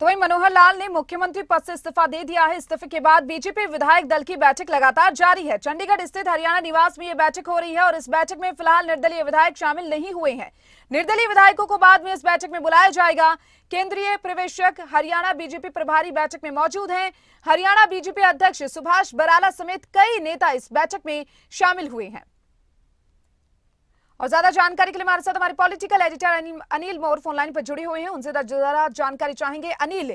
तो वहीं मनोहर लाल ने मुख्यमंत्री पद से इस्तीफा दे दिया है। इस्तीफे के बाद बीजेपी विधायक दल की बैठक लगातार जारी है। चंडीगढ़ स्थित हरियाणा निवास में ये बैठक हो रही है और इस बैठक में फिलहाल निर्दलीय विधायक शामिल नहीं हुए हैं। निर्दलीय विधायकों को बाद में इस बैठक में बुलाया जाएगा। केंद्रीय पर्यवेक्षक हरियाणा बीजेपी प्रभारी बैठक में मौजूद हैं। हरियाणा बीजेपी अध्यक्ष सुभाष बराला समेत कई नेता इस बैठक में शामिल हुए हैं। और ज्यादा जानकारी के लिए हमारे साथ हमारे पॉलिटिकल एडिटर अनिल मोर फोन लाइन पर जुड़े हुए हैं। उनसे ज्यादा जानकारी चाहेंगे। अनिल,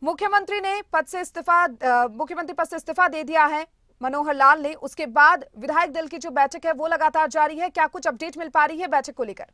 मुख्यमंत्री पद से इस्तीफा दे दिया है मनोहर लाल ने, उसके बाद विधायक दल की जो बैठक है वो लगातार जारी है। क्या कुछ अपडेट मिल पा रही है बैठक को लेकर?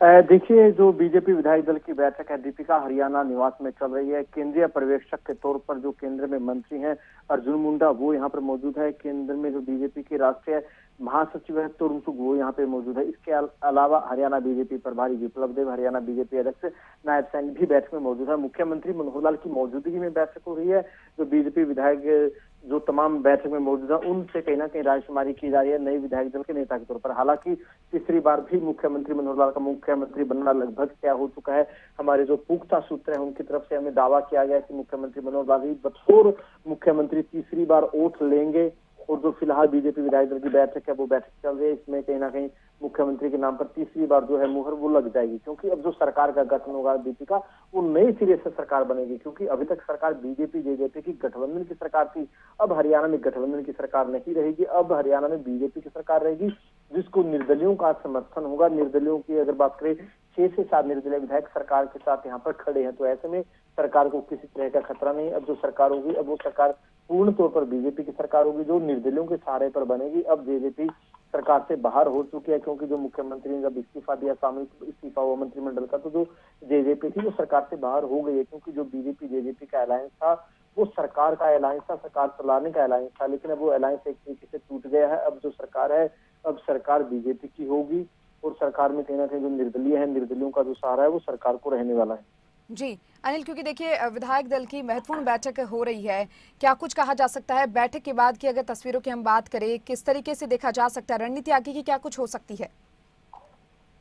देखिए, जो बीजेपी विधायक दल की बैठक है दीपिका हरियाणा निवास में चल रही है। केंद्रीय पर्यवेक्षक के तौर पर जो केंद्र में मंत्री हैं अर्जुन मुंडा वो यहाँ पर मौजूद है। केंद्र में जो बीजेपी के राष्ट्रीय महासचिव है तरुण चुग वो यहाँ पे मौजूद है। इसके अलावा हरियाणा बीजेपी प्रभारी विप्लव देव, हरियाणा बीजेपी अध्यक्ष नायब सैनी भी बैठक में मौजूद है। मुख्यमंत्री मनोहर लाल की मौजूदगी में बैठक हो रही है। जो बीजेपी विधायक जो तमाम बैठक में मौजूद है उनसे कहीं ना कहीं रायशुमारी की जा रही है नए विधायक दल के नेता के तौर पर। हालांकि तीसरी बार भी मुख्यमंत्री मनोहर लाल का मुख्यमंत्री बनना लगभग तय हो चुका है। हमारे जो पुख्ता सूत्र है उनकी तरफ से हमें दावा किया गया कि मुख्यमंत्री मनोहर लाल ही बतौर मुख्यमंत्री तीसरी बार ओथ लेंगे। और जो फिलहाल बीजेपी विधायक दल की बैठक है वो बैठक चल रही है, इसमें कहीं ना कहीं मुख्यमंत्री के नाम पर तीसरी बार जो है मुहर वो लग जाएगी। क्योंकि अब जो सरकार का गठन होगा दीपिका, वो नए सिरे से सरकार बनेगी। क्योंकि अभी तक सरकार बीजेपी जेजेपी की गठबंधन की सरकार थी, अब हरियाणा में गठबंधन की सरकार नहीं रहेगी। अब हरियाणा में बीजेपी की सरकार रहेगी जिसको निर्दलियों का समर्थन होगा। निर्दलियों की अगर बात करें 6 से 7 निर्दलीय विधायक सरकार के साथ यहाँ पर खड़े हैं, तो ऐसे में सरकार को किसी तरह का खतरा नहीं। अब जो सरकार होगी अब वो सरकार पूर्ण तौर पर बीजेपी की सरकार होगी जो निर्दलियों के सहारे पर बनेगी। अब जेजेपी सरकार से बाहर हो चुकी है क्योंकि जो मुख्यमंत्री ने जब इस्तीफा दिया सामूहिक इस्तीफा हुआ मंत्रिमंडल का, तो जो जेजेपी थी वो सरकार से बाहर हो गई है। क्योंकि जो बीजेपी जेजेपी का अलायंस था वो सरकार का अलायंस था, सरकार चलाने का अलायंस था, लेकिन अब वो अलायंस एक तरीके से टूट गया है। अब जो सरकार है अब सरकार बीजेपी की होगी और सरकार में कहीं ना कहीं जो निर्दलीय है निर्दलियों का जो सहारा है वो सरकार को रहने वाला है। जी अनिल, क्योंकि देखिए विधायक दल की महत्वपूर्ण बैठक हो रही है, क्या कुछ कहा जा सकता है बैठक के बाद की? अगर तस्वीरों की हम बात करें, किस तरीके से देखा जा सकता है, रणनीति आगे की क्या कुछ हो सकती है?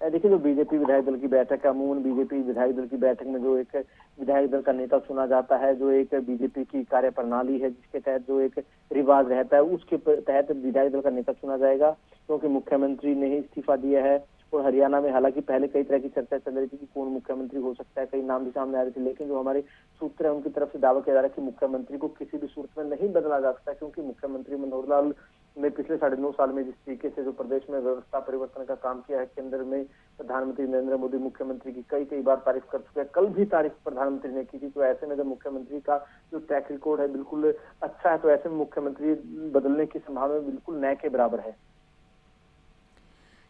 देखिए, जो बीजेपी विधायक दल की बैठक है, अमूमन बीजेपी विधायक दल की बैठक में जो एक विधायक दल का नेता चुना जाता है, जो एक बीजेपी की कार्य प्रणाली है जिसके तहत जो एक रिवाज रहता है उसके तहत विधायक दल का नेता चुना जाएगा। क्योंकि मुख्यमंत्री ने ही इस्तीफा दिया है और हरियाणा में हालांकि पहले कई तरह की चर्चा चल रही थी कि कौन मुख्यमंत्री हो सकता है, कई नाम भी सामने आ रहे थे, लेकिन जो हमारे सूत्र है उनकी तरफ से दावा किया जा रहा है कि मुख्यमंत्री को किसी भी सूरत में नहीं बदला जा सकता। क्योंकि मुख्यमंत्री मनोहर लाल ने पिछले 9.5 साल में जिस तरीके से जो प्रदेश में व्यवस्था परिवर्तन का काम किया है, केंद्र में प्रधानमंत्री नरेंद्र मोदी मुख्यमंत्री की कई बार तारीफ कर चुके हैं, कल भी तारीफ प्रधानमंत्री ने की थी। तो ऐसे में जब मुख्यमंत्री का जो ट्रैक रिकॉर्ड है बिल्कुल अच्छा है, तो ऐसे में मुख्यमंत्री बदलने की संभावना बिल्कुल न के बराबर है।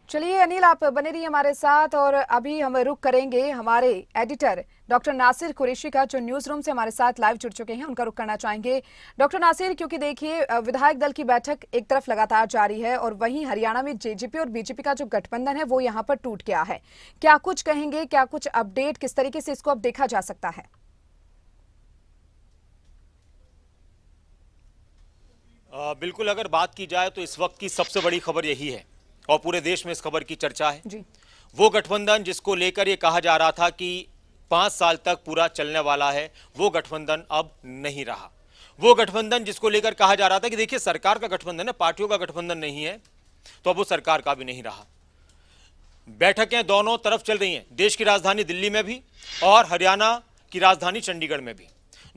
चलिए अनिल, आप बने रहिए हमारे साथ और अभी हम रुक करेंगे हमारे एडिटर डॉक्टर नासिर कुरैशी का, जो न्यूज रूम से हमारे साथ लाइव जुड़ चुके हैं, उनका रुक करना चाहेंगे। डॉक्टर नासिर, क्योंकि देखिए विधायक दल की बैठक एक तरफ लगातार जारी है और वहीं हरियाणा में जेजेपी और बीजेपी का जो गठबंधन है वो यहाँ पर टूट गया है, क्या कुछ कहेंगे, क्या कुछ अपडेट, किस तरीके से इसको अब देखा जा सकता है? बिल्कुल, अगर बात की जाए तो इस वक्त की सबसे बड़ी खबर यही है और पूरे देश में इस खबर की चर्चा है जी। वो गठबंधन जिसको लेकर ये कहा जा रहा था कि 5 साल तक पूरा चलने वाला है, वो गठबंधन अब नहीं रहा। वो गठबंधन जिसको लेकर कहा जा रहा था कि देखिए सरकार का गठबंधन है, पार्टियों का गठबंधन नहीं है, तो अब वो सरकार का भी नहीं रहा। बैठकें दोनों तरफ चल रही हैं, देश की राजधानी दिल्ली में भी और हरियाणा की राजधानी चंडीगढ़ में भी।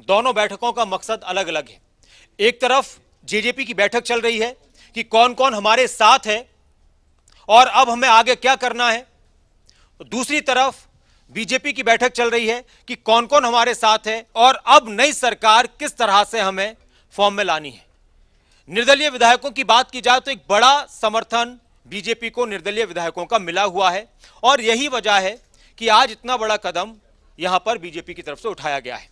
दोनों बैठकों का मकसद अलग अलग है। एक तरफ जेजेपी की बैठक चल रही है कि कौन कौन हमारे साथ है और अब हमें आगे क्या करना है। दूसरी तरफ बीजेपी की बैठक चल रही है कि कौन कौन हमारे साथ है और अब नई सरकार किस तरह से हमें फॉर्म में लानी है। निर्दलीय विधायकों की बात की जाए तो एक बड़ा समर्थन बीजेपी को निर्दलीय विधायकों का मिला हुआ है और यही वजह है कि आज इतना बड़ा कदम यहां पर बीजेपी की तरफ से उठाया गया है।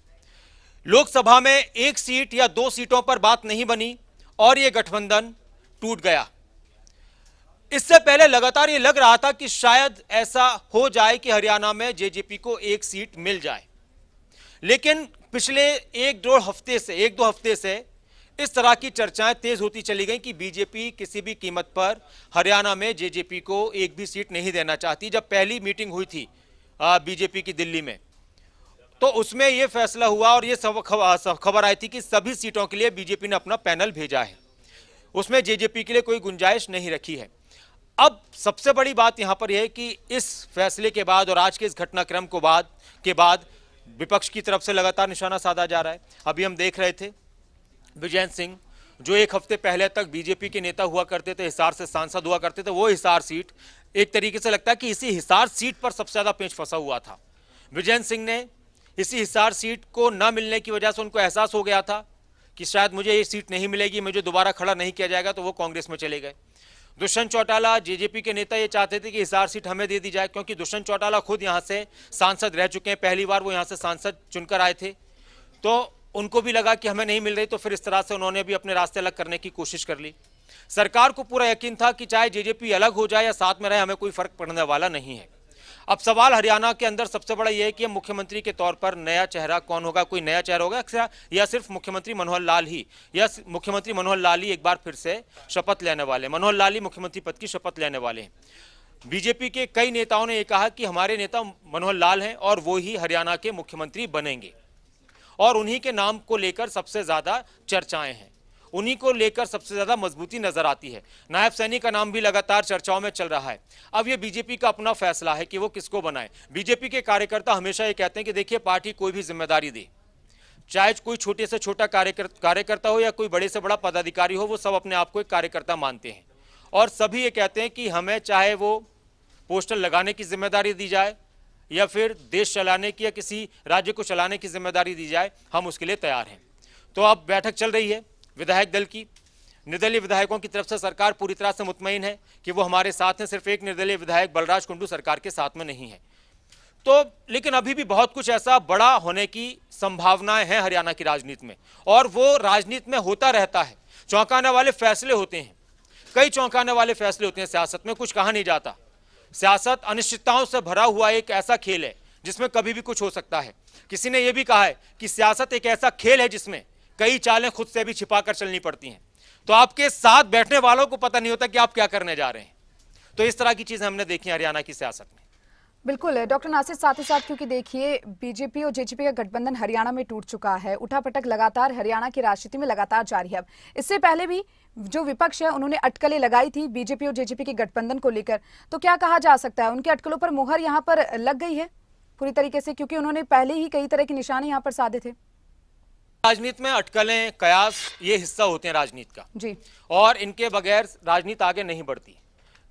लोकसभा में 1 सीट या 2 सीटों पर बात नहीं बनी और यह गठबंधन टूट गया। इससे पहले लगातार ये लग रहा था कि शायद ऐसा हो जाए कि हरियाणा में जेजेपी को 1 सीट मिल जाए, लेकिन पिछले 1-2 हफ्ते से इस तरह की चर्चाएं तेज होती चली गई कि बीजेपी किसी भी कीमत पर हरियाणा में जेजेपी को एक भी सीट नहीं देना चाहती। जब पहली मीटिंग हुई थी बीजेपी की दिल्ली में, तो उसमें यह फैसला हुआ और ये सब खबर आई थी कि सभी सीटों के लिए बीजेपी ने अपना पैनल भेजा है, उसमें जेजेपी के लिए कोई गुंजाइश नहीं रखी है। अब सबसे बड़ी बात यहां पर यह है कि इस फैसले के बाद और आज के इस घटनाक्रम के बाद विपक्ष की तरफ से लगातार निशाना साधा जा रहा है। अभी हम देख रहे थे विजयेंद्र सिंह, जो एक हफ्ते पहले तक बीजेपी के नेता हुआ करते थे, हिसार से सांसद हुआ करते थे, वो हिसार सीट एक तरीके से लगता है कि इसी हिसार सीट पर सबसे ज्यादा पेंच फंसा हुआ था। विजयेंद्र सिंह ने इसी हिसार सीट को न मिलने की वजह से उनको एहसास हो गया था कि शायद मुझे ये सीट नहीं मिलेगी, मुझे दोबारा खड़ा नहीं किया जाएगा, तो वो कांग्रेस में चले गए। दुष्यंत चौटाला, जेजेपी के नेता, ये चाहते थे कि हिसार सीट हमें दे दी जाए, क्योंकि दुष्यंत चौटाला खुद यहां से सांसद रह चुके हैं, पहली बार वो यहां से सांसद चुनकर आए थे, तो उनको भी लगा कि हमें नहीं मिल रही, तो फिर इस तरह से उन्होंने भी अपने रास्ते अलग करने की कोशिश कर ली। सरकार को पूरा यकीन था कि चाहे जेजेपी अलग हो जाए या साथ में रहे, हमें कोई फर्क पड़ने वाला नहीं है। अब सवाल हरियाणा के अंदर सबसे बड़ा यह है कि मुख्यमंत्री के तौर पर नया चेहरा कौन होगा, कोई नया चेहरा होगा या सिर्फ मुख्यमंत्री मनोहर लाल ही, या मुख्यमंत्री मनोहर लाल ही एक बार फिर से शपथ लेने वाले, मनोहर लाल ही मुख्यमंत्री पद की शपथ लेने वाले हैं। बीजेपी के कई नेताओं ने यह कहा कि हमारे नेता मनोहर लाल हैं और वो ही हरियाणा के मुख्यमंत्री बनेंगे, और उन्हीं के नाम को लेकर सबसे ज्यादा चर्चाएं हैं, उन्हीं को लेकर सबसे ज्यादा मजबूती नजर आती है। नायब सैनी का नाम भी लगातार चर्चाओं में चल रहा है। अब ये बीजेपी का अपना फैसला है कि वो किसको बनाए। बीजेपी के कार्यकर्ता हमेशा ये कहते हैं कि देखिए, पार्टी कोई भी जिम्मेदारी दे, चाहे कोई छोटे से छोटा कार्यकर्ता हो या कोई बड़े से बड़ा पदाधिकारी हो, वो सब अपने आप को एक कार्यकर्ता मानते हैं, और सभी ये कहते हैं कि हमें चाहे वो पोस्टर लगाने की जिम्मेदारी दी जाए या फिर देश चलाने की या किसी राज्य को चलाने की जिम्मेदारी दी जाए, हम उसके लिए तैयार हैं। तो अब बैठक चल रही है विधायक दल की। निर्दलीय विधायकों की तरफ से सरकार पूरी तरह से मुतमईन है कि वो हमारे साथ हैं। सिर्फ एक निर्दलीय विधायक बलराज कुंडू सरकार के साथ में नहीं है। तो लेकिन अभी भी बहुत कुछ ऐसा बड़ा होने की संभावनाएं हैं हरियाणा की राजनीति में, और वो राजनीति में होता रहता है। चौंकाने वाले फैसले होते हैं, कई चौंकाने वाले फैसले होते हैं सियासत में। कुछ कहा नहीं जाता। सियासत अनिश्चितताओं से भरा हुआ एक ऐसा खेल है जिसमें कभी भी कुछ हो सकता है। किसी ने यह भी कहा है कि सियासत एक ऐसा खेल है जिसमें कई चालें खुद से भी छिपाकर चलनी पड़ती हैं। तो आपके साथ बैठने वालों को पता नहीं होता कि आप क्या करने जा रहे हैं। तो इस तरह की चीजें हमने देखी हरियाणा की सियासत में। बिल्कुल डॉक्टर नासिर, साथ ही साथ क्योंकि देखिए बीजेपी और जेजेपी का गठबंधन हरियाणा में टूट चुका है, उठापटक लगातार हरियाणा की राजनीति में लगातार जारी है। इससे पहले भी जो विपक्ष है उन्होंने अटकलें लगाई थी बीजेपी और जेजेपी के गठबंधन को लेकर, तो क्या कहा जा सकता है, उनके अटकलों पर मुहर यहाँ पर लग गई है पूरी तरीके से, क्योंकि उन्होंने पहले ही कई तरह के निशाने यहाँ पर साधे थे। राजनीति में अटकलें, कयास, ये हिस्सा होते हैं राजनीति का जी, और इनके बगैर राजनीति आगे नहीं बढ़ती।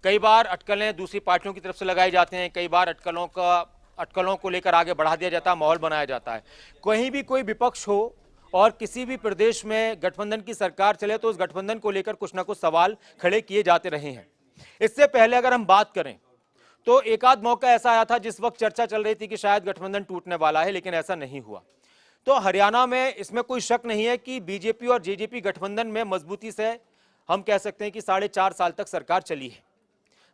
कई बार अटकलें दूसरी पार्टियों की तरफ से लगाई जाते हैं, कई बार अटकलों को लेकर आगे बढ़ा दिया जाता है, माहौल बनाया जाता है। कहीं भी कोई विपक्ष हो और किसी भी प्रदेश में गठबंधन की सरकार चले तो उस गठबंधन को लेकर कुछ ना कुछ सवाल खड़े किए जाते रहे हैं। इससे पहले अगर हम बात करें तो एक आध मौका ऐसा आया था जिस वक्त चर्चा चल रही थी कि शायद गठबंधन टूटने वाला है, लेकिन ऐसा नहीं हुआ। तो हरियाणा में इसमें कोई शक नहीं है कि बीजेपी और जेजेपी गठबंधन में मजबूती से हम कह सकते हैं कि 4.5 साल तक सरकार चली है।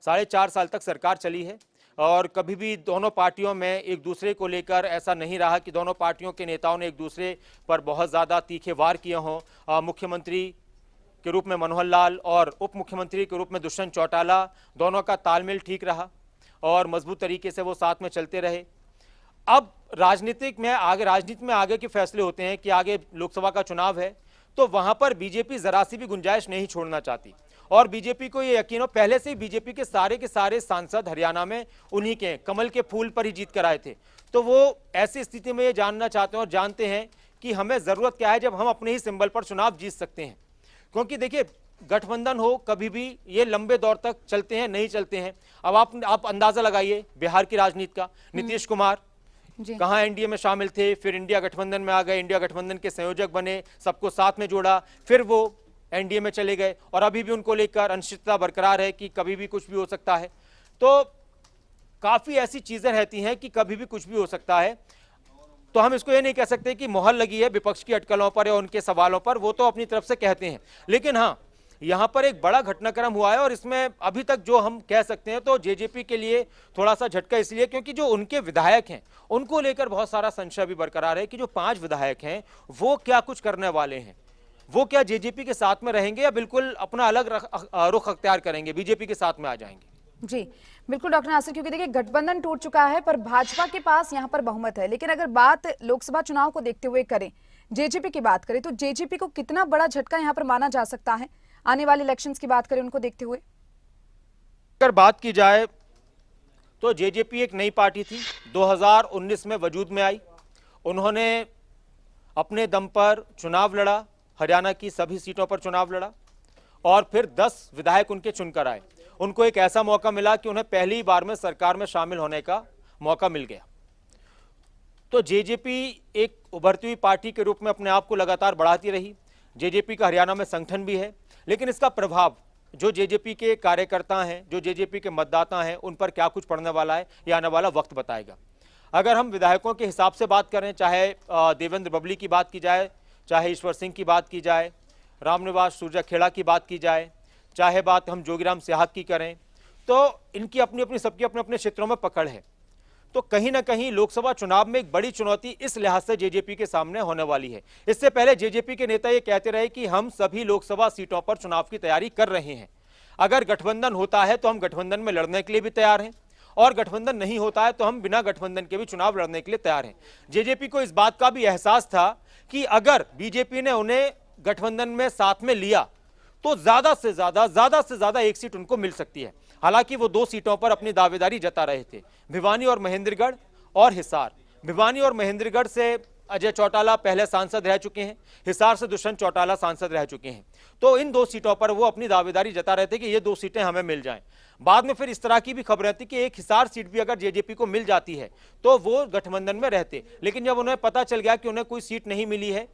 4.5 साल तक सरकार चली है और कभी भी दोनों पार्टियों में एक दूसरे को लेकर ऐसा नहीं रहा कि दोनों पार्टियों के नेताओं ने एक दूसरे पर बहुत ज़्यादा तीखे वार किए हों। मुख्यमंत्री के रूप में मनोहर लाल और उप मुख्यमंत्री के रूप में दुष्यंत चौटाला, दोनों का तालमेल ठीक रहा और मजबूत तरीके से वो साथ में चलते रहे। अब राजनीति में आगे के फैसले होते हैं कि आगे लोकसभा का चुनाव है, तो वहां पर बीजेपी जरा सी भी गुंजाइश नहीं छोड़ना चाहती और बीजेपी को ये यकीन हो, पहले से ही बीजेपी के सारे सांसद हरियाणा में उन्हीं के कमल के फूल पर ही जीत कर आए थे। तो वो ऐसी स्थिति में ये जानना चाहते हैं और जानते हैं कि हमें जरूरत क्या है जब हम अपने ही सिंबल पर चुनाव जीत सकते हैं। क्योंकि देखिए, गठबंधन हो कभी भी ये लंबे दौर तक चलते हैं, नहीं चलते हैं। अब आप अंदाजा लगाइए बिहार की राजनीति का। नीतीश कुमार कहां एनडीए में शामिल थे, फिर इंडिया गठबंधन में आ गए, इंडिया गठबंधन के संयोजक बने, सबको साथ में जोड़ा, फिर वो एनडीए में चले गए और अभी भी उनको लेकर अनिश्चितता बरकरार है कि कभी भी कुछ भी हो सकता है। तो काफी ऐसी चीजें रहती हैं कि कभी भी कुछ भी हो सकता है। तो हम इसको ये नहीं कह सकते कि मोहर लगी है विपक्ष की अटकलों पर या उनके सवालों पर, वो तो अपनी तरफ से कहते हैं। लेकिन हाँ, यहां पर एक बड़ा घटनाक्रम हुआ है और इसमें अभी तक जो हम कह सकते हैं तो जेजेपी के लिए थोड़ा सा झटका इसलिए क्योंकि जो उनके विधायक हैं उनको लेकर बहुत सारा संशय भी बरकरार है कि जो 5 विधायक हैं वो क्या कुछ करने वाले हैं, वो क्या जेजेपी के साथ में रहेंगे या बिल्कुल अपना अलग रुख अख्तियार करेंगे, बीजेपी के साथ में आ जाएंगे। जी बिल्कुल डॉक्टर नासिर, क्योंकि देखिए गठबंधन टूट चुका है पर भाजपा के पास यहाँ पर बहुमत है। लेकिन अगर बात लोकसभा चुनाव को देखते हुए करें, जेजेपी की बात करें, तो जेजेपी को कितना बड़ा झटका यहाँ पर माना जा सकता है आने वाले इलेक्शंस की बात करें उनको देखते हुए? अगर बात की जाए तो जेजेपी एक नई पार्टी थी, 2019 में वजूद में आई। उन्होंने अपने दम पर चुनाव लड़ा, हरियाणा की सभी सीटों पर चुनाव लड़ा और फिर 10 विधायक उनके चुनकर आए। उनको एक ऐसा मौका मिला कि उन्हें पहली बार में सरकार में शामिल होने का मौका मिल गया। तो जेजेपी एक उभरती हुई पार्टी के रूप में अपने आप को लगातार बढ़ाती रही। जेजेपी का हरियाणा में संगठन भी है, लेकिन इसका प्रभाव जो जेजेपी के कार्यकर्ता हैं, जो जेजेपी के मतदाता हैं, उन पर क्या कुछ पड़ने वाला है, ये आने वाला वक्त बताएगा। अगर हम विधायकों के हिसाब से बात करें, चाहे देवेंद्र बबली की बात की जाए, चाहे ईश्वर सिंह की बात की जाए, रामनिवास सूरजखेड़ा की बात की जाए, चाहे बात हम जोगीराम सिहाग की करें, तो इनकी अपनी अपनी सबकी अपने अपने क्षेत्रों में पकड़ है। तो कहीं ना कहीं लोकसभा चुनाव में एक बड़ी चुनौती इस लिहाज से जेजेपी के सामने होने वाली है। इससे पहले जेजेपी के नेता ये कहते रहे कि हम सभी लोकसभा सीटों पर चुनाव की तैयारी कर रहे हैं। अगर गठबंधन होता है तो हम गठबंधन में लड़ने के लिए भी तैयार हैं, और गठबंधन नहीं होता है तो हम बिना गठबंधन के भी चुनाव लड़ने के लिए तैयार हैं। जेजेपी को इस बात का भी एहसास था कि अगर बीजेपी ने उन्हें गठबंधन में साथ में लिया तो ज्यादा से ज्यादा एक सीट उनको मिल सकती है। हालांकि वो 2 सीटों पर अपनी दावेदारी जता रहे थे, भिवानी और महेंद्रगढ़ और हिसार। भिवानी और महेंद्रगढ़ से अजय चौटाला पहले सांसद रह चुके हैं, हिसार से दुष्यंत चौटाला सांसद रह चुके हैं। तो इन 2 सीटों पर वो अपनी दावेदारी जता रहे थे कि ये 2 सीटें हमें मिल जाएं। बाद में फिर इस तरह की भी खबरें थी कि एक हिसार सीट भी अगर जेजेपी को मिल जाती है तो वो गठबंधन में रहते। लेकिन जब उन्हें पता चल गया कि उन्हें कोई सीट नहीं मिली है,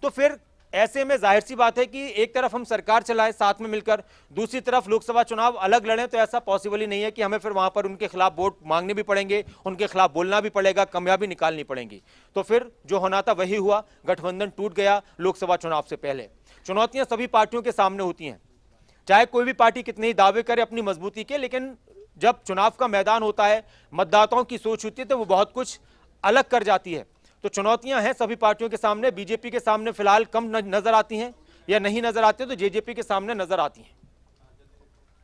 तो फिर ऐसे में जाहिर सी बात है कि एक तरफ हम सरकार चलाएं साथ में मिलकर, दूसरी तरफ लोकसभा चुनाव अलग लड़ें, तो ऐसा पॉसिबल ही नहीं है कि हमें फिर वहां पर उनके खिलाफ वोट मांगने भी पड़ेंगे, उनके खिलाफ बोलना भी पड़ेगा, कामयाबी निकालनी पड़ेगी। तो फिर जो होना था वही हुआ, गठबंधन टूट गया लोकसभा चुनाव से पहले। चुनौतियां सभी पार्टियों के सामने होती हैं, चाहे कोई भी पार्टी कितने ही दावे करे अपनी मजबूती के, लेकिन जब चुनाव का मैदान होता है, मतदाताओं की सोच होती है, तो वो बहुत कुछ अलग कर जाती है। तो चुनौतियां हैं सभी पार्टियों के सामने। बीजेपी के सामने फिलहाल कम नजर आती हैं या नहीं नजर आती है, तो जेजेपी के सामने नजर आती हैं।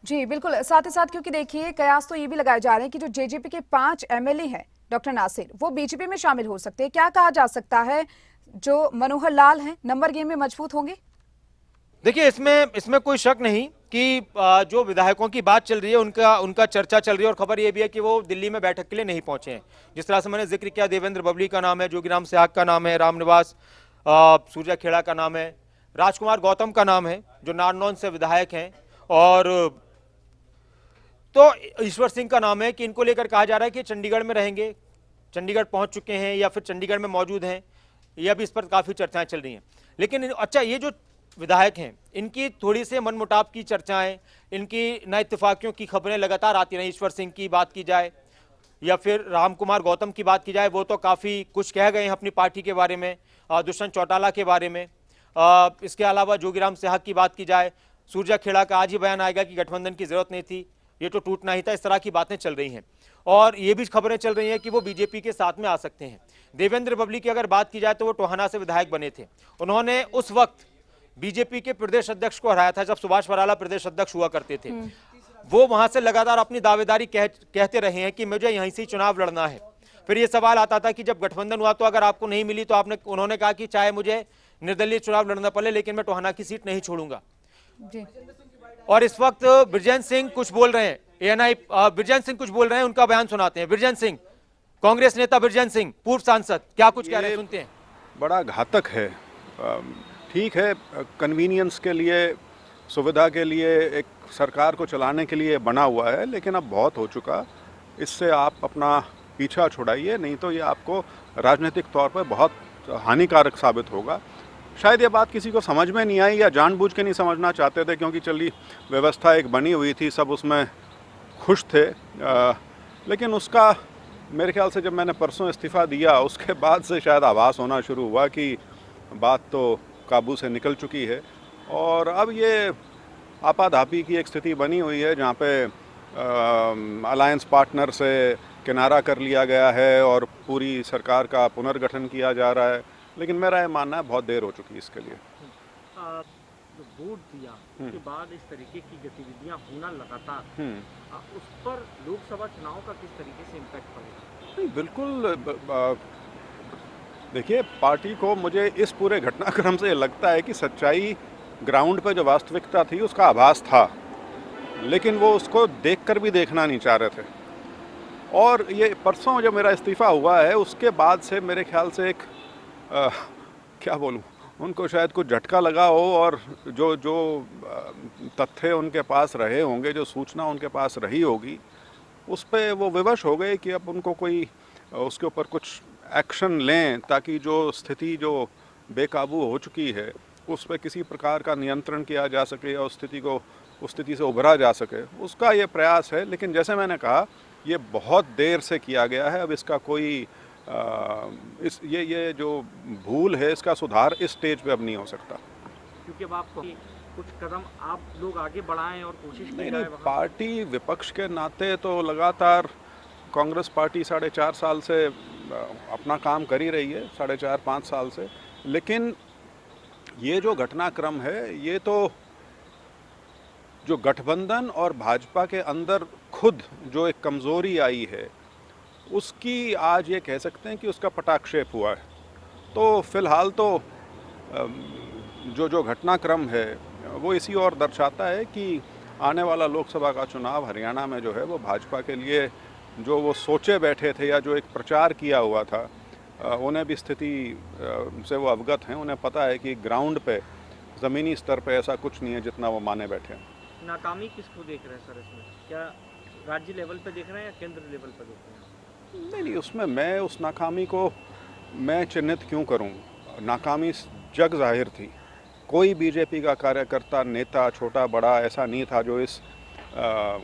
जी बिल्कुल, साथ ही साथ क्योंकि देखिए कयास तो ये भी लगाए जा रहे हैं कि जो जेजेपी के 5 एमएलए हैं डॉक्टर नासिर, वो बीजेपी में शामिल हो सकते हैं। क्या कहा जा सकता है, जो मनोहर लाल हैं नंबर गेम में मजबूत होंगे? देखिए इसमें कोई शक नहीं कि जो विधायकों की बात चल रही है उनका चर्चा चल रही है, और खबर ये भी है कि वो दिल्ली में बैठक के लिए नहीं पहुंचे हैं। जिस तरह से मैंने जिक्र किया, देवेंद्र बबली का नाम है, जोगीराम सिहाग का नाम है, रामनिवास सूरजखेड़ा का नाम है, राजकुमार गौतम का नाम है जो नारनौल से विधायक हैं, और तो ईश्वर सिंह का नाम है कि इनको लेकर कहा जा रहा है कि चंडीगढ़ में रहेंगे, चंडीगढ़ पहुंच चुके हैं या फिर चंडीगढ़ में मौजूद हैं। यह भी इस पर काफी चर्चाएं चल रही हैं। लेकिन अच्छा, ये जो विधायक हैं इनकी थोड़ी से मनमुटाव की चर्चाएं, इनकी न इत्तेफाकियों की खबरें लगातार आती रही। ईश्वर सिंह की बात की जाए या फिर रामकुमार गौतम की बात की जाए, वो तो काफ़ी कुछ कह गए हैं अपनी पार्टी के बारे में, दुष्यंत चौटाला के बारे में। इसके अलावा जोगीराम सिहाग की बात की जाए, सूरजखेड़ा का आज ही बयान आएगा कि गठबंधन की जरूरत नहीं थी, ये तो टूटना ही था। इस तरह की बातें चल रही हैं, और ये भी खबरें चल रही हैं कि वो बीजेपी के साथ में आ सकते हैं। देवेंद्र बबली की अगर बात की जाए तो वो टोहाना से विधायक बने थे। उन्होंने उस वक्त बीजेपी के प्रदेश अध्यक्ष को हराया था जब सुभाष बराला प्रदेश अध्यक्ष हुआ करते थे। वो वहां से लगातार अपनी दावेदारी कहते रहे हैं कि मुझे यहीं से चुनाव लड़ना है। फिर ये सवाल आता था कि जब गठबंधन हुआ तो अगर आपको नहीं मिली तो उन्होंने कहा कि चाहे मुझे निर्दलीय चुनाव लड़ना पड़े लेकिन मैं टोहाना की सीट नहीं छोड़ूंगा। और इस वक्त ब्रिजेंद्र सिंह कुछ बोल रहे हैं, एएनआई ब्रिजेंद्र सिंह कुछ बोल रहे हैं, उनका बयान सुनाते हैं। ब्रिजेंद्र सिंह, कांग्रेस नेता ब्रिजेंद्र सिंह, पूर्व सांसद, क्या कुछ कह रहे हैं, सुनते हैं। बड़ा घातक है। ठीक है, कन्वीनियंस के लिए, सुविधा के लिए, एक सरकार को चलाने के लिए बना हुआ है, लेकिन अब बहुत हो चुका। इससे आप अपना पीछा छुड़ाइए, नहीं तो ये आपको राजनीतिक तौर पर बहुत हानिकारक साबित होगा। शायद ये बात किसी को समझ में नहीं आई या जानबूझ के नहीं समझना चाहते थे, क्योंकि चली व्यवस्था एक बनी हुई थी, सब उसमें खुश थे। लेकिन उसका मेरे ख्याल से जब मैंने परसों इस्तीफ़ा दिया उसके बाद से शायद आभास होना शुरू हुआ कि बात तो काबू से निकल चुकी है, और अब ये आपाधापी की एक स्थिति बनी हुई है जहाँ पे अलायंस पार्टनर से किनारा कर लिया गया है और पूरी सरकार का पुनर्गठन किया जा रहा है। लेकिन मेरा ये मानना है बहुत देर हो चुकी है इसके लिए। जो वोट दिया उसके बाद इस तरीके की गतिविधियां होना लगातार, उस पर लोकसभा चुनाव का किस तरीके से इम्पैक्ट पड़ेगा? नहीं, बिल्कुल। देखिए, पार्टी को मुझे इस पूरे घटनाक्रम से लगता है कि सच्चाई ग्राउंड पे जो वास्तविकता थी उसका आभास था, लेकिन वो उसको देखकर भी देखना नहीं चाह रहे थे। और ये परसों जो मेरा इस्तीफ़ा हुआ है उसके बाद से मेरे ख्याल से एक क्या बोलूँ, उनको शायद कुछ झटका लगा हो, और जो जो तथ्य उनके पास रहे होंगे, जो सूचना उनके पास रही होगी, उस पे वो विवश हो गए कि अब उनको कोई उसके ऊपर कुछ एक्शन लें, ताकि जो स्थिति जो बेकाबू हो चुकी है उस पर किसी प्रकार का नियंत्रण किया जा सके और उस स्थिति से उभरा जा सके, उसका ये प्रयास है। लेकिन जैसे मैंने कहा, ये बहुत देर से किया गया है। अब इसका कोई ये जो भूल है इसका सुधार इस स्टेज पे अब नहीं हो सकता। क्योंकि अब आप कुछ कदम आप लोग आगे बढ़ाएं और कोशिश की नहीं, जाए। पार्टी विपक्ष के नाते तो लगातार कांग्रेस पार्टी 4.5 साल से अपना काम कर ही रही है, 4.5-5 साल से। लेकिन ये जो घटनाक्रम है, ये तो जो गठबंधन और भाजपा के अंदर खुद जो एक कमज़ोरी आई है, उसकी आज ये कह सकते हैं कि उसका पटाक्षेप हुआ है। तो फिलहाल तो जो घटनाक्रम है वो इसी ओर दर्शाता है कि आने वाला लोकसभा का चुनाव हरियाणा में जो है वो भाजपा के लिए, जो वो सोचे बैठे थे या जो एक प्रचार किया हुआ था, उन्हें भी स्थिति से वो अवगत हैं। उन्हें पता है कि ग्राउंड पे, ज़मीनी स्तर पे ऐसा कुछ नहीं है जितना वो माने बैठे हैं। नाकामी किसको देख रहे हैं सर इसमें? क्या राज्य लेवल पे देख रहे हैं या केंद्र लेवल पे देख रहे हैं? नहीं, उसमें मैं उस नाकामी को मैं चिन्हित क्यों करूं? नाकामी जग जाहिर थी। कोई बीजेपी का कार्यकर्ता, नेता, छोटा बड़ा ऐसा नहीं था जो इस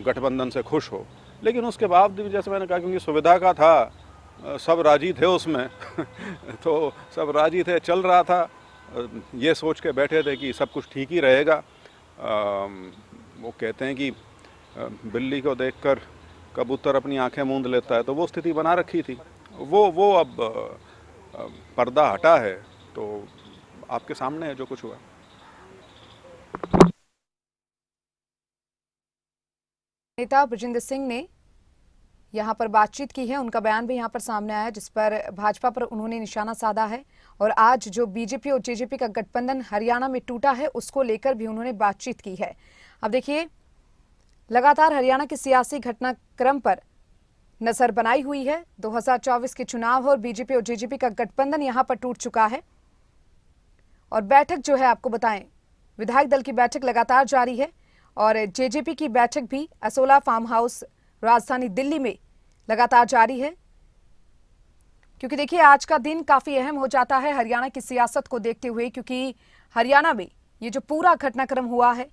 गठबंधन से खुश हो। लेकिन उसके बावजूद भी, जैसे मैंने कहा, क्योंकि सुविधा का था, सब राजी थे उसमें तो सब राजी थे, चल रहा था। ये सोच के बैठे थे कि सब कुछ ठीक ही रहेगा। वो कहते हैं कि बिल्ली को देखकर कबूतर अपनी आंखें मूंद लेता है, तो वो स्थिति बना रखी थी। वो अब पर्दा हटा है, तो आपके सामने है जो कुछ हुआ। नेता बृजेंद्र सिंह ने यहां पर बातचीत की है, उनका बयान भी यहां पर सामने आया है, जिस पर भाजपा पर उन्होंने निशाना साधा है। और आज जो बीजेपी और जेजेपी का गठबंधन हरियाणा में टूटा है, उसको लेकर भी उन्होंने बातचीत की है। अब देखिए, लगातार हरियाणा के सियासी घटनाक्रम पर नजर बनाई हुई है। 2024 के चुनाव और बीजेपी और जेजेपी का गठबंधन यहां पर टूट चुका है। और बैठक जो है, आपको बताएं, विधायक दल की बैठक लगातार जारी है और जेजेपी की बैठक भी असोला फार्म हाउस, राजधानी दिल्ली में लगातार जारी है। क्योंकि देखिए, आज का दिन काफी अहम हो जाता है हरियाणा की सियासत को देखते हुए, क्योंकि हरियाणा में ये जो पूरा घटनाक्रम हुआ है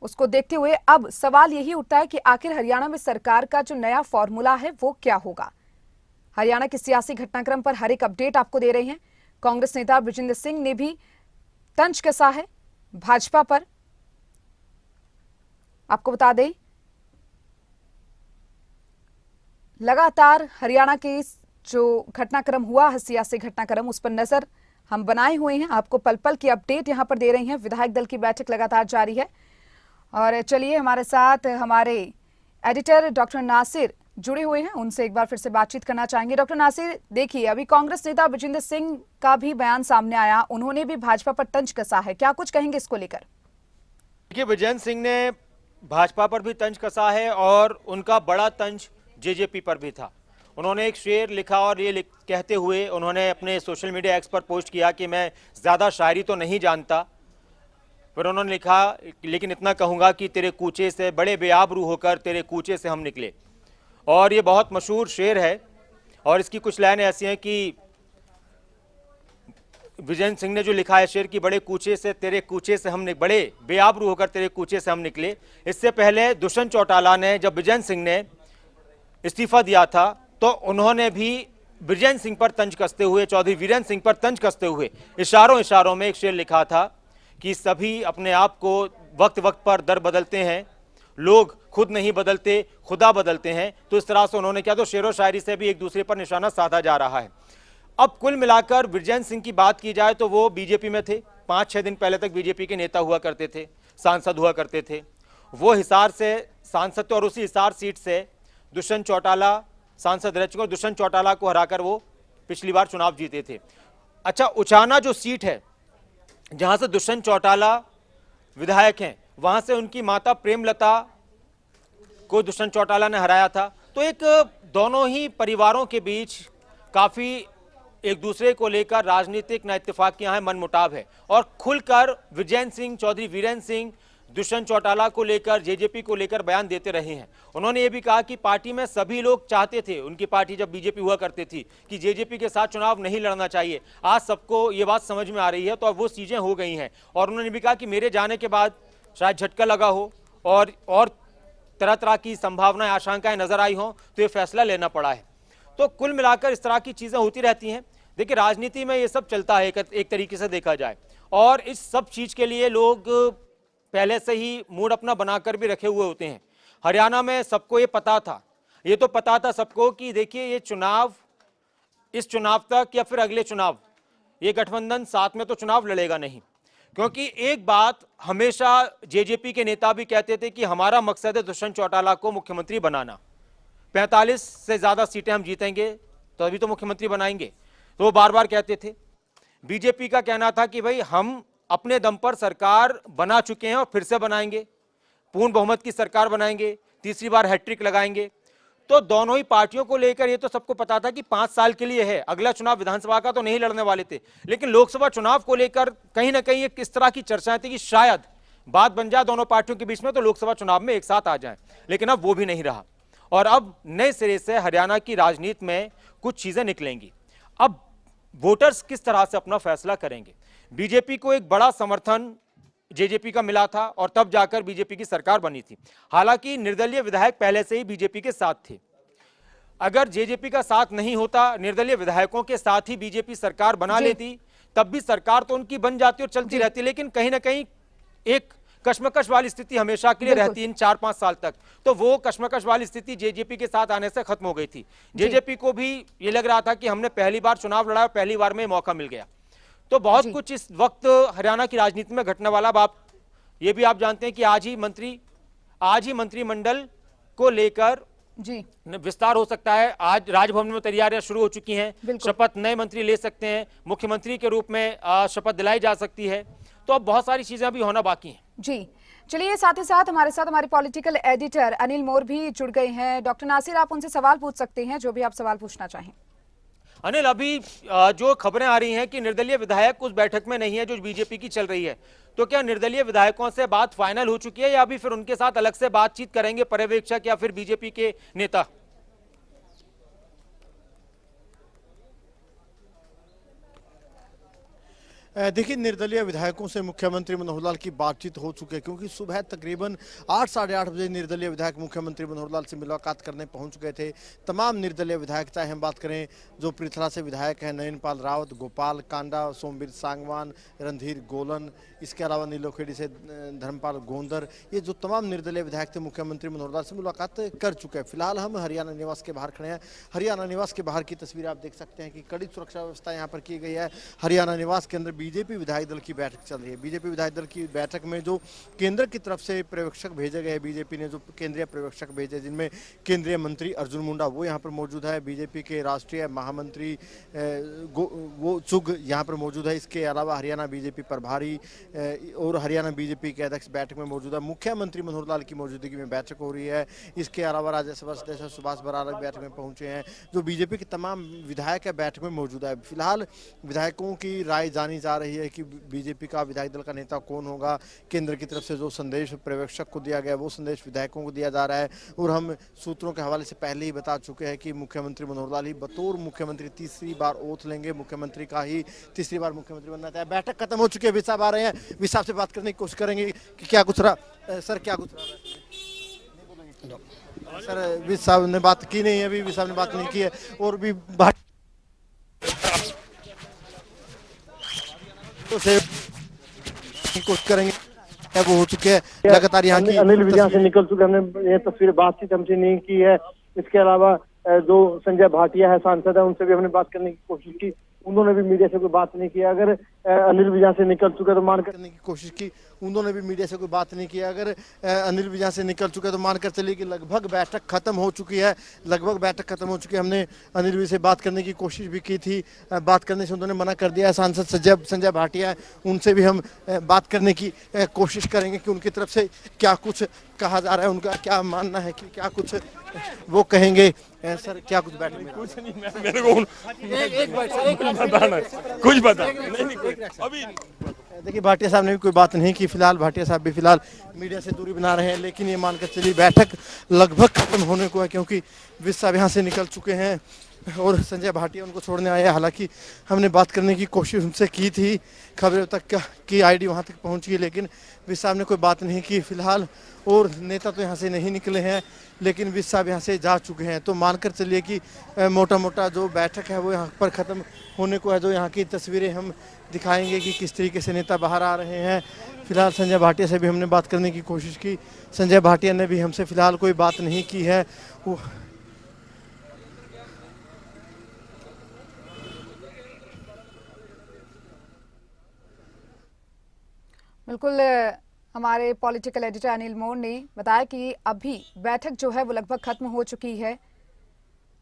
उसको देखते हुए अब सवाल यही उठता है कि आखिर हरियाणा में सरकार का जो नया फॉर्मूला है वो क्या होगा। हरियाणा के सियासी घटनाक्रम पर हर एक अपडेट आपको दे रहे हैं। कांग्रेस नेता बृजेंद्र सिंह ने भी तंज कसा है भाजपा पर। आपको बता दें, लगातार हरियाणा के जो घटनाक्रम हुआ है, सियासी घटनाक्रम, उस पर नजर हम बनाए हुए हैं। आपको पल पल की अपडेट यहां पर दे रही हैं। विधायक दल की बैठक लगातार जारी है। और चलिए, हमारे साथ हमारे एडिटर डॉक्टर नासिर जुड़े हुए हैं, उनसे एक बार फिर से बातचीत करना चाहेंगे। डॉक्टर नासिर, देखिए, अभी कांग्रेस नेता बृजेंद्र सिंह का भी बयान सामने आया, उन्होंने भी भाजपा पर तंज कसा है, क्या कुछ कहेंगे इसको लेकर? देखिए, बृजेंद्र सिंह ने भाजपा पर भी तंज कसा है और उनका बड़ा तंज जेजेपी पर भी था। उन्होंने एक शेर लिखा और ये कहते हुए उन्होंने अपने सोशल मीडिया एक्स पर पोस्ट किया कि मैं ज़्यादा शायरी तो नहीं जानता, फिर उन्होंने लिखा, लेकिन इतना कहूँगा कि तेरे कूचे से, बड़े बेआबरू होकर तेरे कूचे से हम निकले। और ये बहुत मशहूर शेर है और इसकी कुछ लाइनें ऐसी हैं कि बृजेंद्र सिंह ने जो लिखा है शेर की, बड़े कूचे से, तेरे कूचे से हम बड़े बेआबरू होकर तेरे कूचे से हम निकले। इससे पहले दुष्यंत चौटाला ने, जब बृजेंद्र सिंह ने इस्तीफा दिया था, तो उन्होंने भी बृजेंद्र सिंह पर तंज कसते हुए, चौधरी वीरेंद्र सिंह पर तंज कसते हुए इशारों में एक शेर लिखा था कि सभी अपने आप को वक्त वक्त पर दर बदलते हैं, लोग खुद नहीं बदलते, खुदा बदलते हैं। तो इस तरह से उन्होंने क्या, तो शेरो शायरी से भी एक दूसरे पर निशाना साधा जा रहा है। अब कुल मिलाकर बृजेंद्र सिंह की बात की जाए तो वो बीजेपी में थे, 5-6 दिन पहले तक बीजेपी के नेता हुआ करते थे, सांसद हुआ करते थे। वो हिसार से सांसद थे और उसी हिसार सीट से दुष्यंत चौटाला सांसद रह चुके और दुष्यंत चौटाला को हराकर वो पिछली बार चुनाव जीते थे। अच्छा, उचाना जो सीट है जहां से दुष्यंत चौटाला विधायक हैं, वहां से उनकी माता प्रेमलता को दुष्यंत चौटाला ने हराया था। तो एक दोनों ही परिवारों के बीच काफी एक दूसरे को लेकर राजनीतिक न इत्तेफाकियां हैं, मनमुटाव है और खुलकर विजयन सिंह चौधरी, वीरेंद्र सिंह दुष्यंत चौटाला को लेकर, जेजेपी को लेकर बयान देते रहे हैं। उन्होंने ये भी कहा कि पार्टी में सभी लोग चाहते थे, उनकी पार्टी जब बीजेपी हुआ करती थी, कि जेजेपी के साथ चुनाव नहीं लड़ना चाहिए। आज सबको ये बात समझ में आ रही है, तो अब वो चीजें हो गई हैं। और उन्होंने भी कहा कि मेरे जाने के बाद शायद झटका लगा हो और तरह तरह की संभावनाएं, आशंकाएं नजर आई हों, तो ये फैसला लेना पड़ा है। तो कुल मिलाकर इस तरह की चीजें होती रहती हैं। देखिए, राजनीति में ये सब चलता है एक तरीके से देखा जाए, और इस सब चीज के लिए लोग पहले से ही मूड अपना बनाकर भी रखे हुए होते हैं। हरियाणा में सबको ये पता था, ये तो पता था सबको कि देखिए ये चुनाव, इस चुनाव तक या फिर अगले चुनाव, ये गठबंधन साथ में तो चुनाव लड़ेगा नहीं। क्योंकि एक बात हमेशा जेजेपी के नेता भी कहते थे कि हमारा मकसद है दुष्यंत चौटाला को मुख्यमंत्री बनाना, 45 से ज्यादा सीटें हम जीतेंगे तो अभी तो मुख्यमंत्री बनाएंगे, तो वो बार बार कहते थे। बीजेपी का कहना था कि भाई हम अपने दम पर सरकार बना चुके हैं और फिर से बनाएंगे, पूर्ण बहुमत की सरकार बनाएंगे, तीसरी बार हैट्रिक लगाएंगे। तो दोनों ही पार्टियों को लेकर ये तो सबको पता था कि 5 साल के लिए है, अगला चुनाव विधानसभा का तो नहीं लड़ने वाले थे। लेकिन लोकसभा चुनाव को लेकर कहीं ना कहीं एक इस तरह की चर्चाएं थी कि शायद बात बन जाए दोनों पार्टियों के बीच में, तो लोकसभा चुनाव में एक साथ आ जाए। लेकिन अब वो भी नहीं रहा और अब नए सिरे से हरियाणा की राजनीति में कुछ चीजें निकलेंगी। अब वोटर्स किस तरह से अपना फैसला करेंगे। बीजेपी को एक बड़ा समर्थन जेजेपी का मिला था और तब जाकर बीजेपी की सरकार बनी थी। हालांकि निर्दलीय विधायक पहले से ही बीजेपी के साथ थे। अगर जेजेपी का साथ नहीं होता, निर्दलीय विधायकों के साथ ही बीजेपी सरकार बना लेती, तब भी सरकार तो उनकी बन जाती और चलती रहती। लेकिन कहीं ना कहीं एक कश्मकश वाली स्थिति हमेशा के लिए रहती इन 4-5 साल तक। तो वो कश्मकश वाली स्थिति जेजेपी के साथ आने से खत्म हो गई थी। जेजेपी को भी ये लग रहा था कि हमने पहली बार चुनाव लड़ा और पहली बार में मौका मिल गया। तो बहुत कुछ इस वक्त हरियाणा की राजनीति में घटने वाला। आप ये भी आप जानते हैं कि आज ही मंत्रिमंडल को लेकर जी विस्तार हो सकता है। आज राजभवन में तैयारियां शुरू हो चुकी हैं। शपथ नए मंत्री ले सकते हैं, मुख्यमंत्री के रूप में शपथ दिलाई जा सकती है। तो अब बहुत सारी चीजें अभी होना बाकी हैं। जी चलिए, साथ ही साथ हमारे पॉलिटिकल एडिटर अनिल मोर भी जुड़ गए हैं। डॉक्टर नासिर, आप उनसे सवाल पूछ सकते हैं, जो भी आप सवाल पूछना चाहें। अनिल, अभी जो खबरें आ रही हैं कि निर्दलीय विधायक उस बैठक में नहीं है जो बीजेपी की चल रही है, तो क्या निर्दलीय विधायकों से बात फाइनल हो चुकी है या अभी फिर उनके साथ अलग से बातचीत करेंगे पर्यवेक्षक या फिर बीजेपी के नेता? देखिए, निर्दलीय विधायकों से मुख्यमंत्री मनोहर लाल की बातचीत हो चुकी है, क्योंकि सुबह तकरीबन 8 साढ़े 8 बजे निर्दलीय विधायक मुख्यमंत्री मनोहर लाल से मुलाकात करने पहुंच गए थे। तमाम निर्दलीय विधायक, चाहे हम बात करें जो पृथला से विधायक हैं, नयनपाल रावत, गोपाल कांडा, सोमवीर सांगवान, रणधीर गोलन, इसके अलावा नीलोखेड़ी से धर्मपाल गोंदर, ये जो तमाम निर्दलीय विधायक थे मुख्यमंत्री मनोहर लाल से मुलाकात कर चुके हैं। फिलहाल हम हरियाणा निवास के बाहर खड़े हैं। हरियाणा निवास के बाहर की तस्वीर आप देख सकते हैं कि कड़ी सुरक्षा व्यवस्था यहाँ पर की गई है। हरियाणा निवास के अंदर बीजेपी विधायक दल की बैठक चल रही है। बीजेपी विधायक दल की बैठक में जो केंद्र की तरफ से पर्यवेक्षक भेजे गए हैं, बीजेपी ने जो केंद्रीय पर्यवेक्षक भेजे, जिनमें केंद्रीय मंत्री अर्जुन मुंडा वो यहाँ पर मौजूद है, बीजेपी के राष्ट्रीय महामंत्री वो चुग यहाँ पर मौजूद है। इसके अलावा हरियाणा बीजेपी प्रभारी और हरियाणा बीजेपी के अध्यक्ष बैठक में मौजूद है। मुख्यमंत्री मनोहर लाल की मौजूदगी में बैठक हो रही है। इसके अलावा राज्यसभा सदस्य सुभाष बराला बैठक में पहुंचे हैं। जो बीजेपी के तमाम विधायक है बैठक में मौजूद है। फिलहाल विधायकों की राय जानी जा रही है कि बीजेपी का विधायक दल का नेता कौन होगा। केंद्र की तरफ से जो संदेश पर्यवेक्षक को दिया गया वो संदेश विधायकों को दिया जा रहा है। और हम सूत्रों के हवाले से पहले ही बता चुके हैं कि मुख्यमंत्री मनोहर लाल ही बतौर मुख्यमंत्री तीसरी बार ओथ लेंगे, मुख्यमंत्री का ही तीसरी बार मुख्यमंत्री बनना है। बैठक खत्म हो चुकी है, विस साहब आ रहे हैं, विस साहब से बात करने की कोशिश करेंगे कि क्या कुछ रहा। सर क्या कुछ रहा? सर विस साहब ने बात की नहीं है, अभी विस साहब ने बात नहीं की है और भी बात तो से कोशिश करेंगे। वो हो चुके हैं लगातार यहाँ की अनिल विजय से निकल चुके, हमने ये तस्वीर बातचीत हमसे नहीं की है। इसके अलावा जो संजय भाटिया है सांसद है, उनसे भी हमने बात करने की कोशिश की, उन्होंने भी मीडिया से कोई बात नहीं किया। अगर अनिल विजय से निकल चुके तो मान करने की कोशिश की, उन्होंने भी मीडिया से कोई बात नहीं की। अगर अनिल विजय से निकल चुके तो मानकर चलिए कि लगभग बैठक खत्म हो चुकी है, लगभग बैठक खत्म हो चुकी है। हमने अनिल विजय से बात करने की कोशिश भी की थी, बात करने से उन्होंने मना कर दिया। सांसद संजय भाटिया, उनसे भी हम बात करने की कोशिश करेंगे कि उनकी तरफ से क्या कुछ कहा जा रहा है, उनका क्या मानना है कि क्या कुछ वो कहेंगे। सर क्या कुछ बैठक में? कुछ नहीं, मेरे को कुछ पता नहीं अभी। देखिए भाटिया साहब ने भी कोई बात नहीं की फिलहाल, भाटिया साहब भी फिलहाल मीडिया से दूरी बना रहे हैं। लेकिन ये मानकर चलिए बैठक लगभग खत्म होने को है, क्योंकि विज साहब यहाँ से निकल चुके हैं और संजय भाटिया उनको छोड़ने आए हैं। हालांकि हमने बात करने की कोशिश उनसे की थी, खबरों तक की आईडी वहाँ तक पहुँची, लेकिन विज साहब ने कोई बात नहीं की फिलहाल। और नेता तो यहाँ से नहीं निकले हैं, लेकिन विज साहब यहाँ से जा चुके हैं। तो मानकर चलिए कि मोटा मोटा जो बैठक है वो यहाँ पर ख़त्म होने को है। जो यहाँ की तस्वीरें हम दिखाएंगे कि किस तरीके से नेता बाहर आ रहे हैं। फिलहाल संजय भाटिया से भी हमने बात करने की कोशिश की, संजय भाटिया ने भी हमसे फिलहाल कोई बात नहीं की है। वो बिल्कुल, हमारे पॉलिटिकल एडिटर अनिल मोर ने बताया कि अभी बैठक जो है वो लगभग खत्म हो चुकी है।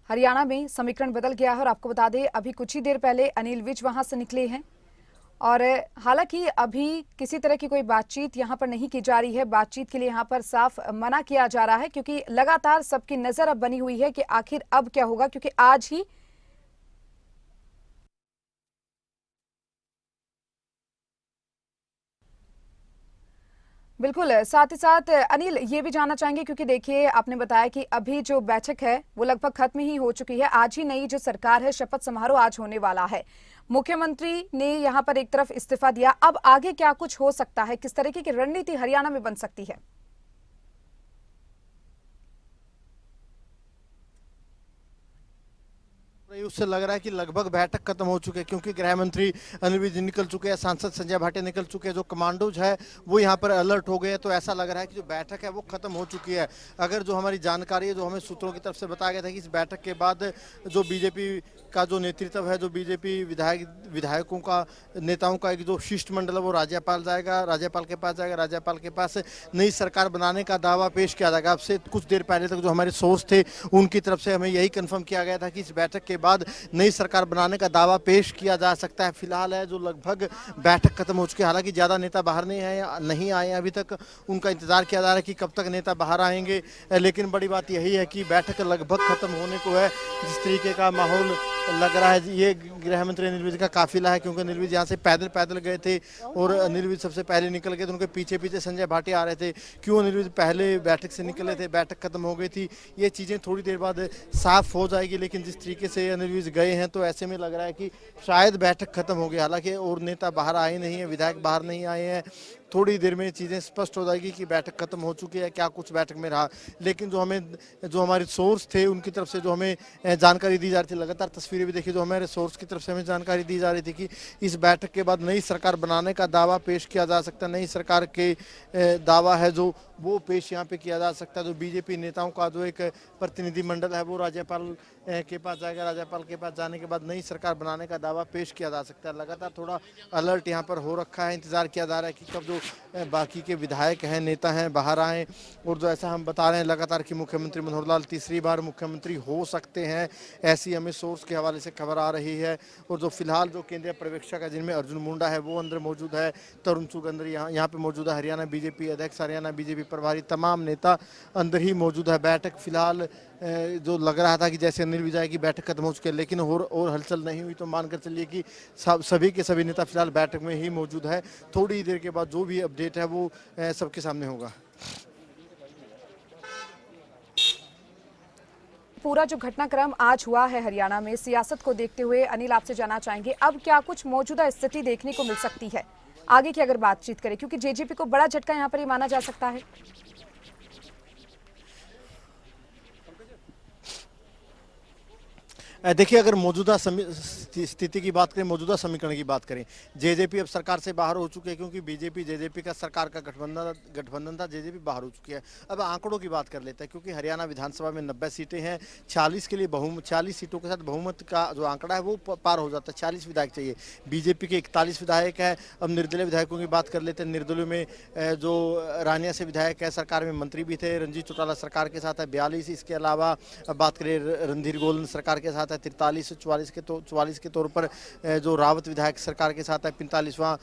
हरियाणा में समीकरण बदल गया है और आपको बता दें अभी कुछ ही देर पहले अनिल विज वहां से निकले हैं। और हालांकि अभी किसी तरह की कोई बातचीत यहां पर नहीं की जा रही है, बातचीत के लिए यहां पर साफ मना किया जा रहा है, क्योंकि लगातार सबकी नजर अब बनी हुई है कि आखिर अब क्या होगा, क्योंकि आज ही बिल्कुल। साथ ही साथ अनिल ये भी जानना चाहेंगे, क्योंकि देखिए आपने बताया कि अभी जो बैठक है वो लगभग खत्म ही हो चुकी है। आज ही नई जो सरकार है, शपथ समारोह आज होने वाला है। मुख्यमंत्री ने यहाँ पर एक तरफ इस्तीफा दिया, अब आगे क्या कुछ हो सकता है, किस तरीके की रणनीति हरियाणा में बन सकती है? उससे लग रहा है कि लगभग बैठक खत्म हो चुकी है, क्योंकि गृह मंत्री अनिल विज निकल चुके हैं, सांसद संजय भाटिया निकल चुके हैं, जो कमांडोज है वो यहाँ पर अलर्ट हो गए हैं। तो ऐसा लग रहा है कि जो बैठक है वो खत्म हो चुकी है। अगर जो हमारी जानकारी है, जो हमें सूत्रों की तरफ से बताया गया था कि इस बैठक के बाद जो बीजेपी का जो नेतृत्व है, जो बीजेपी विधायकों का नेताओं का एक जो शिष्टमंडल है वो राज्यपाल जाएगा, राज्यपाल के पास जाएगा, राज्यपाल के पास नई सरकार बनाने का दावा पेश किया जाएगा। अब से कुछ देर पहले तक जो हमारे सोर्स थे उनकी तरफ से हमें यही कंफर्म किया गया था कि इस बैठक के बाद नई सरकार बनाने का दावा पेश किया जा सकता है। फिलहाल है जो लगभग बैठक खत्म हो चुकी है। हालांकि ज़्यादा नेता बाहर नहीं आए अभी तक, उनका इंतजार किया जा रहा है कि कब तक नेता बाहर आएंगे। लेकिन बड़ी बात यही है कि बैठक लगभग खत्म होने को है। जिस तरीके का माहौल लग रहा है, ये गृह मंत्री अनिल विज का काफिला है, क्योंकि अनिल विज यहाँ से पैदल गए थे और अनिल विज सबसे पहले निकल गए थे। उनके पीछे पीछे संजय भाटिया आ रहे थे। क्यों अनिल विज पहले बैठक से निकले थे, बैठक खत्म हो गई थी, ये चीज़ें थोड़ी देर बाद साफ हो जाएगी। लेकिन जिस तरीके से अनिल विज गए हैं तो ऐसे में लग रहा है कि शायद बैठक खत्म हो गई। हालांकि और नेता बाहर आए नहीं है, विधायक बाहर नहीं आए हैं। थोड़ी देर में चीज़ें स्पष्ट हो जाएगी कि बैठक खत्म हो चुकी है, क्या कुछ बैठक में रहा। लेकिन जो हमारे सोर्स थे उनकी तरफ से जो हमें जानकारी दी जा रही थी, लगातार तस्वीरें भी देखी, जो हमारे सोर्स की तरफ से हमें जानकारी दी जा रही थी कि इस बैठक के बाद नई सरकार बनाने का दावा पेश किया जा सकता है। नई सरकार के दावा है जो वो पेश यहाँ पे किया जा सकता है। जो बीजेपी नेताओं का जो एक प्रतिनिधिमंडल है वो राज्यपाल के पास जाएगा, राज्यपाल के पास जाने के बाद नई सरकार बनाने का दावा पेश किया जा सकता है। लगातार थोड़ा अलर्ट यहाँ पर हो रखा है, इंतजार किया जा रहा है कि कब जो बाकी के विधायक हैं, नेता हैं, बाहर आएँ। और जो ऐसा हम बता रहे हैं लगातार कि मुख्यमंत्री मनोहर लाल तीसरी बार मुख्यमंत्री हो सकते हैं, ऐसी हमें सोर्स के हवाले से खबर आ रही है। और जो फिलहाल जो केंद्रीय पर्यवेक्षक है जिनमें अर्जुन मुंडा है वो अंदर मौजूद है, तरुण चुग अंदर यहाँ पे मौजूद है, हरियाणा बीजेपी अध्यक्ष, हरियाणा बीजेपी प्रभारी, तमाम नेता अंदर ही मौजूद है। बैठक फिलहाल जो लग रहा था कि जैसे अनिल विजय की बैठक खत्म हो चुकी है, लेकिन और हलचल नहीं हुई। तो मानकर चलिए कि सभी के सभी नेता फिलहाल बैठक में ही मौजूद है। थोड़ी देर के बाद जो भी अपडेट है वो सबके सामने होगा। पूरा जो घटनाक्रम आज हुआ है हरियाणा में, सियासत को देखते हुए अनिल आपसे जानना चाहेंगे अब क्या कुछ मौजूदा स्थिति देखने को मिल सकती है आगे की अगर बातचीत करें, क्योंकि जेजेपी को बड़ा झटका यहाँ पर ये माना जा सकता है। देखिए, अगर मौजूदा स्थिति की बात करें, मौजूदा समीकरण की बात करें, जेजेपी अब सरकार से बाहर हो चुकी है, क्योंकि बीजेपी जेजेपी का सरकार का गठबंधन था, जेजेपी बाहर हो चुकी है। अब आंकड़ों की बात कर लेते हैं, क्योंकि हरियाणा विधानसभा में 90 सीटें हैं, 40 के लिए 40 सीटों के साथ बहुमत का जो आंकड़ा है वो पार हो जाता है, 40 विधायक चाहिए। बीजेपी के 41 विधायक है। अब निर्दलीय विधायकों की बात कर लेते हैं। निर्दलीय में जो रानिया से विधायक है, सरकार में मंत्री भी थे, रंजीत चौटाला सरकार के साथ है 42। इसके अलावा बात करें रणधीर गोलन सरकार के साथ है 43, 44 के तौर पर जो रावत विधायक सरकार के साथ है 45वां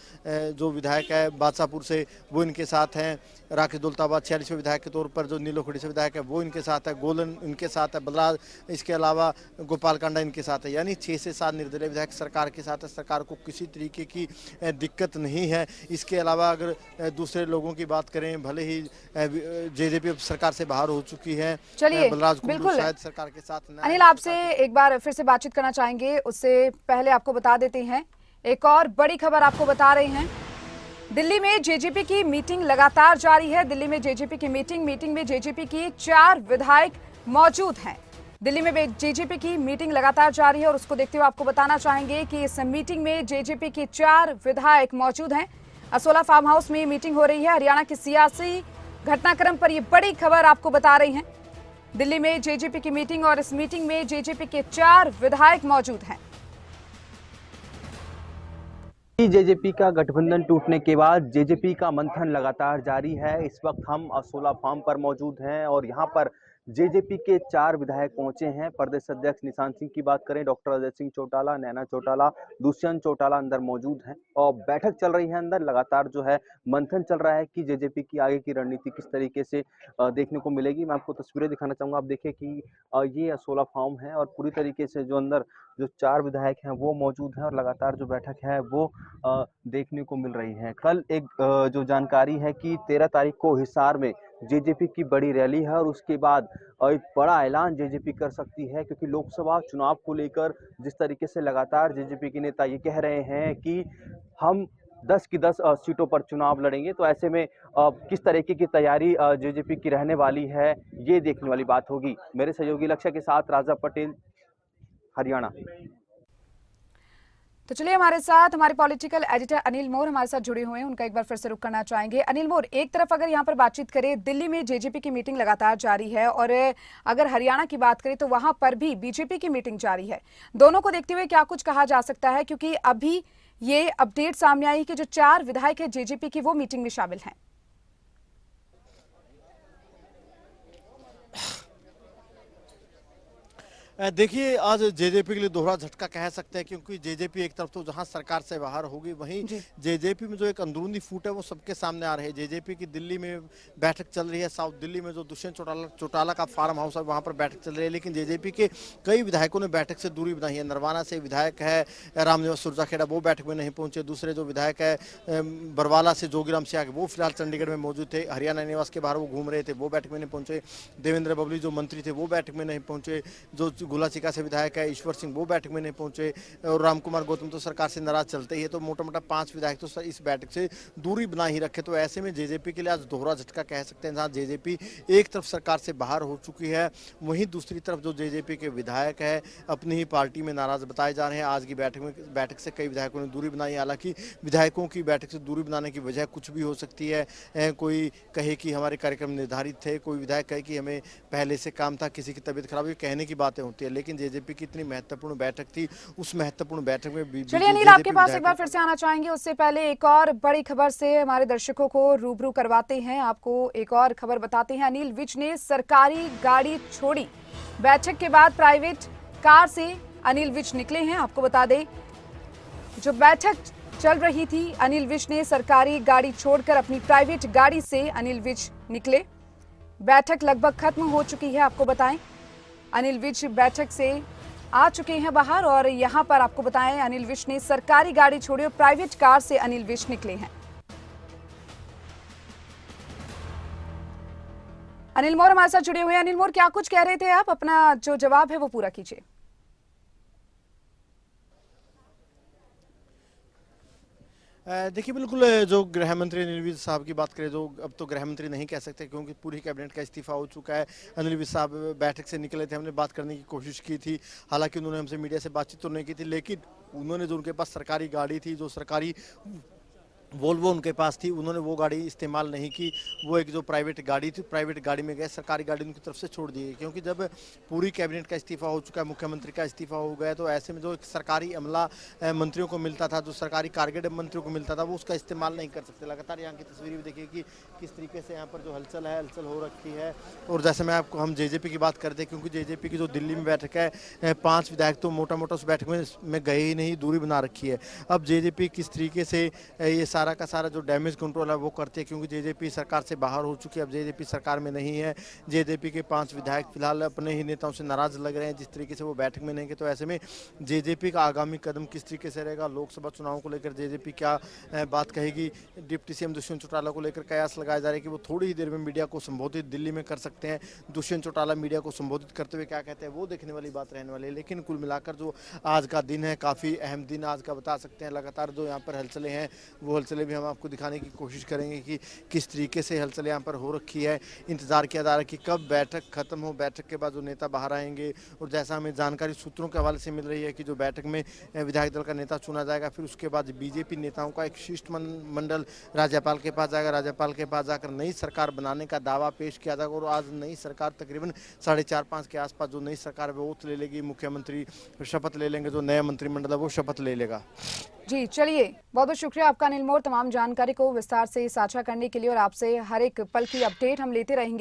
जो विधायक है बादशाहपुर से वो इनके साथ हैं। राकेश दौलताबाद 46वें विधायक के तौर पर जो नीलोखड़ी से विधायक है वो इनके साथ है। गोलन इनके साथ है, बलराज, इसके अलावा गोपाल कांडा इनके साथ है। यानी 6 से 7 निर्दलीय विधायक सरकार के साथ है। सरकार को किसी तरीके की दिक्कत नहीं है। इसके अलावा अगर दूसरे लोगों की बात करें, भले ही जेजेपी अब सरकार से बाहर हो चुकी है, चलिए, बलराज कुंडू बिल्कुल शायद सरकार के साथ अनिल, आपसे एक बार फिर से बातचीत करना चाहेंगे। उससे पहले आपको बता देते हैं एक और बड़ी खबर आपको बता रहे हैं। दिल्ली में जेजेपी की मीटिंग लगातार जारी है। दिल्ली में जेजेपी की मीटिंग में जेजेपी की 4 विधायक मौजूद हैं। दिल्ली में जेजेपी की मीटिंग लगातार जारी है और उसको देखते हुए आपको बताना चाहेंगे कि इस मीटिंग में जेजेपी के 4 विधायक मौजूद हैं। असोला फार्म हाउस में मीटिंग हो रही है। हरियाणा के सियासी घटनाक्रम पर यह बड़ी खबर आपको बता रही हैं। दिल्ली में जेजेपी की मीटिंग और इस मीटिंग में जेजेपी के 4 विधायक मौजूद हैं। जेजेपी का गठबंधन टूटने के बाद जेजेपी का मंथन लगातार जारी है। इस वक्त हम असोला फार्म पर मौजूद हैं और यहाँ पर जेजेपी के 4 विधायक पहुंचे हैं। प्रदेश अध्यक्ष निशांत सिंह की बात करें, डॉक्टर अजय सिंह चौटाला, नैना चौटाला, दुष्यंत चौटाला अंदर मौजूद हैं और बैठक चल रही है। अंदर लगातार जो है मंथन चल रहा है कि जेजेपी की आगे की रणनीति किस तरीके से देखने को मिलेगी। मैं आपको तस्वीरें दिखाना चाहूंगा। आप देखिए कि ये असोला फार्म है और पूरी तरीके से जो अंदर जो 4 विधायक हैं वो मौजूद हैं और लगातार जो बैठक है वो देखने को मिल रही है। कल एक जो जानकारी है कि 13 तारीख को हिसार में जेजेपी की बड़ी रैली है और उसके बाद एक बड़ा ऐलान जेजेपी कर सकती है, क्योंकि लोकसभा चुनाव को लेकर जिस तरीके से लगातार जेजेपी के नेता ये कह रहे हैं कि हम 10 की 10 सीटों पर चुनाव लड़ेंगे, तो ऐसे में किस तरीके की तैयारी जेजेपी की रहने वाली है ये देखने वाली बात होगी। मेरे सहयोगी लक्ष्य के साथ राजा पटेल, हरियाणा। तो चलिए, हमारे साथ हमारे पॉलिटिकल एडिटर अनिल मोर हमारे साथ जुड़े हुए हैं। उनका एक बार फिर से रुख करना चाहेंगे। अनिल मोर, एक तरफ अगर यहाँ पर बातचीत करें, दिल्ली में जेजेपी की मीटिंग लगातार जारी है और अगर हरियाणा की बात करें तो वहां पर भी बीजेपी की मीटिंग जारी है। दोनों को देखते हुए क्या कुछ कहा जा सकता है, क्योंकि अभी ये अपडेट सामने आई कि जो 4 विधायक है जेजेपी की वो मीटिंग में शामिल हैं। देखिए, आज जेजेपी के लिए दोहरा झटका कह सकते हैं, क्योंकि जेजेपी एक तरफ तो जहां सरकार से बाहर होगी, वहीं जेजेपी में जो एक अंदरूनी फूट है वो सबके सामने आ रही है। जेजेपी की दिल्ली में बैठक चल रही है, साउथ दिल्ली में जो दुष्यंत चौटाला का फार्म हाउस है वहां पर बैठक चल रही है, लेकिन जेजेपी के कई विधायकों ने बैठक से दूरी बनाई है। नरवाना से विधायक है रामनिवास सुरजाखेड़ा, वो बैठक में नहीं पहुंचे। दूसरे जो विधायक है बरवाला से जोगीराम सियाग, वो फिलहाल चंडीगढ़ में मौजूद थे। हरियाणा निवास के बाहर वो घूम रहे थे, वो बैठक में नहीं पहुंचे। देवेंद्र बबली जो मंत्री थे वो बैठक में नहीं पहुंचे। जो गुलाचिका से विधायक है ईश्वर सिंह, वो बैठक में नहीं पहुंचे। और रामकुमार गौतम तो सरकार से नाराज चलते ही है। तो मोटा मोटा 5 विधायक तो इस बैठक से दूरी बना ही रखे। तो ऐसे में जेजेपी के लिए आज दोहरा झटका कह सकते हैं, जहां जेजेपी एक तरफ सरकार से बाहर हो चुकी है, वहीं दूसरी तरफ जो जेजेपी के विधायक है अपनी ही पार्टी में नाराज बताए जा रहे हैं। आज की बैठक से कई विधायकों ने दूरी बनाई। हालांकि विधायकों की बैठक से दूरी बनाने की वजह कुछ भी हो सकती है। कोई कहे कि हमारे कार्यक्रम निर्धारित थे, कोई विधायक कहे कि हमें पहले से काम था, किसी की तबीयत खराब हुई, कहने की बातें होती है। लेकिन जेजेपी की इतनी महत्वपूर्ण बैठक थी, उस महत्वपूर्ण बैठक में चलिए अनिल, आपके पास एक बार फिर से आना चाहेंगे। उससे पहले एक और बड़ी खबर से हमारे दर्शकों को रूबरू करवाते हैं। आपको एक और खबर बताते हैं। अनिल विज ने सरकारी गाड़ी छोड़ी। बैठक के बाद प्राइवेट कार से अनिल विज निकले हैं। आपको बता दें, जो बैठक चल रही थी, अनिल विज ने सरकारी गाड़ी छोड़कर अपनी प्राइवेट गाड़ी से अनिल विज निकले। बैठक लगभग खत्म हो चुकी है। आपको बताएं, अनिल विज बैठक से आ चुके हैं बाहर और यहां पर आपको बताएं, अनिल विज ने सरकारी गाड़ी छोड़ी और प्राइवेट कार से अनिल विज निकले हैं। अनिल मोर हमारे साथ जुड़े हुए हैं। अनिल मोर, क्या कुछ कह रहे थे आप? अपना जो जवाब है वो पूरा कीजिए। देखिए बिल्कुल जो गृह मंत्री अनिल विज साहब की बात करें, जो अब तो गृह मंत्री नहीं कह सकते क्योंकि पूरी कैबिनेट का इस्तीफा हो चुका है। अनिल विज साहब बैठक से निकले थे, हमने बात करने की कोशिश की थी, हालांकि उन्होंने हमसे मीडिया से बातचीत तो नहीं की थी, लेकिन उन्होंने जो उनके पास सरकारी गाड़ी थी, जो सरकारी वोल्वो उनके पास थी, उन्होंने वो गाड़ी इस्तेमाल नहीं की। वो एक जो प्राइवेट गाड़ी थी, प्राइवेट गाड़ी में गए, सरकारी गाड़ी उनकी तरफ से छोड़ दी गई, क्योंकि जब पूरी कैबिनेट का इस्तीफा हो चुका है, मुख्यमंत्री का इस्तीफा हो गया, तो ऐसे में जो एक सरकारी अमला मंत्रियों को मिलता था, जो सरकारी कारगेट मंत्रियों को मिलता था, वो उसका इस्तेमाल नहीं कर सकते। लगातार यहाँ की तस्वीर भी देखिए कि किस तरीके से यहाँ पर जो हलचल है, हलचल हो रखी है। और जैसे मैं आपको हम जेजेपी की बात करते हैं, क्योंकि जेजेपी की जो दिल्ली में बैठक है, 5 विधायक तो मोटा मोटा उस बैठक में गए ही नहीं, दूरी बना रखी है। अब जेजेपी किस तरीके से ये सारा का सारा जो डैमेज कंट्रोल है वो करते हैं, क्योंकि जेजेपी सरकार से बाहर हो चुकी है, अब जेजेपी सरकार में नहीं है। जेजेपी के 5 विधायक फिलहाल अपने ही नेताओं से नाराज लग रहे हैं जिस तरीके से वो बैठक में नहीं गए। तो ऐसे में जेजेपी का आगामी कदम किस तरीके से रहेगा, लोकसभा चुनाव को लेकर जेजेपी क्या बात कहेगी, डिप्टी सीएम दुष्यंत चौटाला को लेकर कयास लगाए जा रहे हैं कि वो थोड़ी ही देर में मीडिया को संबोधित दिल्ली में कर सकते हैं। दुष्यंत चौटाला मीडिया को संबोधित करते हुए क्या कहते हैं वो देखने वाली बात रहने वाली है। लेकिन कुल मिलाकर जो आज का दिन है, काफ़ी अहम दिन आज का बता सकते हैं। लगातार जो यहाँ पर हलचलें हैं, वो हलचलें भी हम आपको दिखाने की कोशिश करेंगे कि किस तरीके से हलचल यहाँ पर हो रखी है। इंतजार किया जा रहा है कि कब बैठक खत्म हो, बैठक के बाद जो नेता बाहर आएंगे। और जैसा हमें जानकारी सूत्रों के हवाले से मिल रही है कि जो बैठक में विधायक दल का नेता चुना जाएगा, फिर उसके बाद बीजेपी नेताओं का एक शिष्टमंडल राज्यपाल के पास जाएगा। राज्यपाल के पास जाकर नई सरकार बनाने का दावा पेश किया जाएगा। और आज नई सरकार तकरीबन 4:30-5 के आसपास जो नई सरकार है वो ओथ ले लेगी, मुख्यमंत्री शपथ ले लेंगे, जो नया मंत्रिमंडल है वो शपथ ले लेगा। जी चलिए, बहुत बहुत शुक्रिया आपका अनिल मोर, तमाम जानकारी को विस्तार से साझा करने के लिए, और आपसे हर एक पल की अपडेट हम लेते रहेंगे।